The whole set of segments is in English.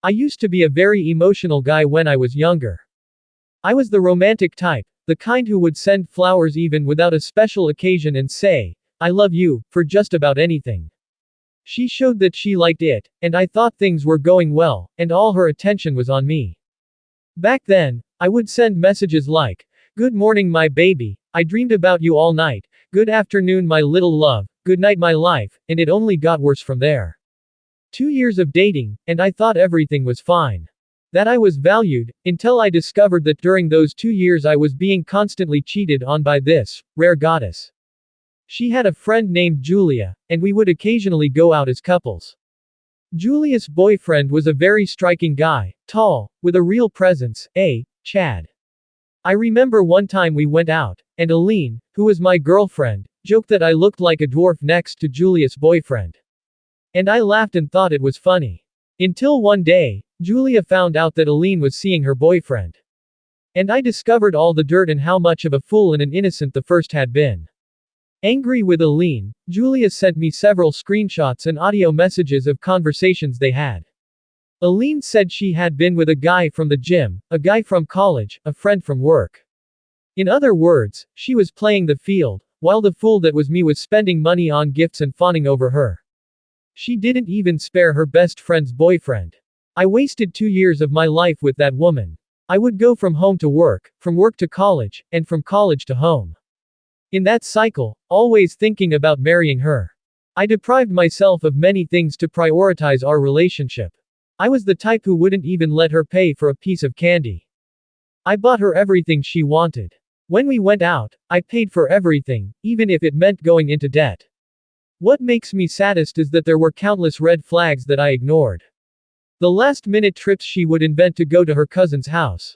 I used to be a very emotional guy when I was younger. I was the romantic type, the kind who would send flowers even without a special occasion and say, I love you, for just about anything. She showed that she liked it, and I thought things were going well, and all her attention was on me. Back then, I would send messages like, good morning my baby, I dreamed about you all night, good afternoon my little love, good night my life, and it only got worse from there. 2 years of dating, and I thought everything was fine. That I was valued, until I discovered that during those 2 years I was being constantly cheated on by this rare goddess. She had a friend named Julia, and we would occasionally go out as couples. Julia's boyfriend was a very striking guy, tall, with a real presence, Chad. I remember one time we went out, and Aline, who was my girlfriend, joked that I looked like a dwarf next to Julia's boyfriend. And I laughed and thought it was funny. Until one day, Julia found out that Aline was seeing her boyfriend. And I discovered all the dirt and how much of a fool and an innocent the first had been. Angry with Aline, Julia sent me several screenshots and audio messages of conversations they had. Aline said she had been with a guy from the gym, a guy from college, a friend from work. In other words, she was playing the field, while the fool that was me was spending money on gifts and fawning over her. She didn't even spare her best friend's boyfriend. I wasted 2 years of my life with that woman. I would go from home to work, from work to college, and from college to home. In that cycle, always thinking about marrying her. I deprived myself of many things to prioritize our relationship. I was the type who wouldn't even let her pay for a piece of candy. I bought her everything she wanted. When we went out, I paid for everything, even if it meant going into debt. What makes me saddest is that there were countless red flags that I ignored. The last-minute trips she would invent to go to her cousin's house.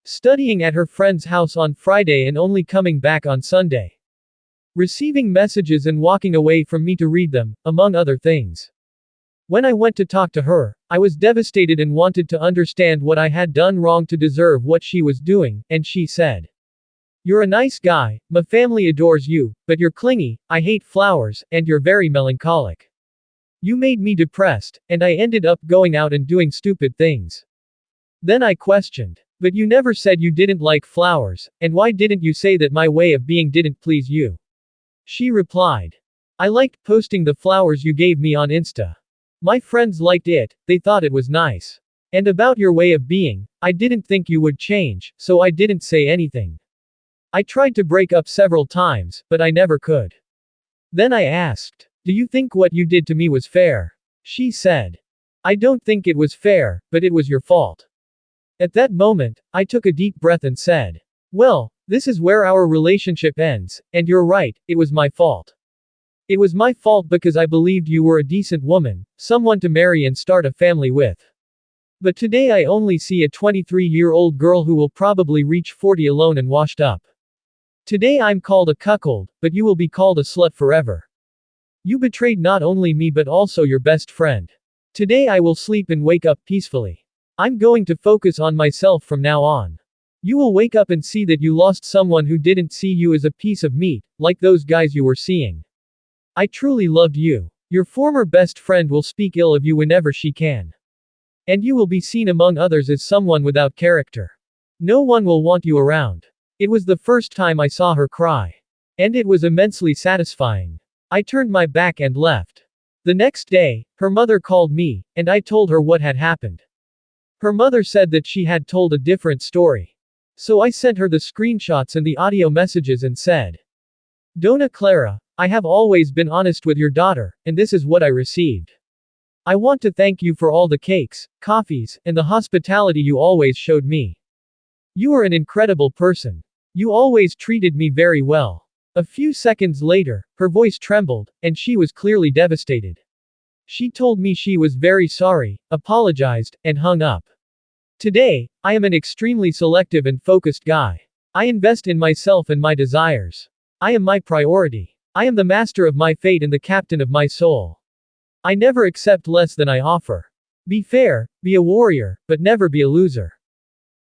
Studying at her friend's house on Friday and only coming back on Sunday. Receiving messages and walking away from me to read them, among other things. When I went to talk to her, I was devastated and wanted to understand what I had done wrong to deserve what she was doing, and she said, you're a nice guy, my family adores you, but you're clingy, I hate flowers, and you're very melancholic. You made me depressed, and I ended up going out and doing stupid things. Then I questioned. But you never said you didn't like flowers, and why didn't you say that my way of being didn't please you? She replied. I liked posting the flowers you gave me on Insta. My friends liked it, they thought it was nice. And about your way of being, I didn't think you would change, so I didn't say anything. I tried to break up several times, but I never could. Then I asked, do you think what you did to me was fair? She said. I don't think it was fair, but it was your fault. At that moment, I took a deep breath and said, well, this is where our relationship ends, and you're right, it was my fault. It was my fault because I believed you were a decent woman, someone to marry and start a family with. But today I only see a 23-year-old girl who will probably reach 40 alone and washed up. Today I'm called a cuckold, but you will be called a slut forever. You betrayed not only me but also your best friend. Today I will sleep and wake up peacefully. I'm going to focus on myself from now on. You will wake up and see that you lost someone who didn't see you as a piece of meat, like those guys you were seeing. I truly loved you. Your former best friend will speak ill of you whenever she can. And you will be seen among others as someone without character. No one will want you around. It was the first time I saw her cry. And it was immensely satisfying. I turned my back and left. The next day, her mother called me, and I told her what had happened. Her mother said that she had told a different story. So I sent her the screenshots and the audio messages and said, Dona Clara, I have always been honest with your daughter, and this is what I received. I want to thank you for all the cakes, coffees, and the hospitality you always showed me. You are an incredible person. You always treated me very well. A few seconds later, her voice trembled, and she was clearly devastated. She told me she was very sorry, apologized, and hung up. Today, I am an extremely selective and focused guy. I invest in myself and my desires. I am my priority. I am the master of my fate and the captain of my soul. I never accept less than I offer. Be fair, be a warrior, but never be a loser.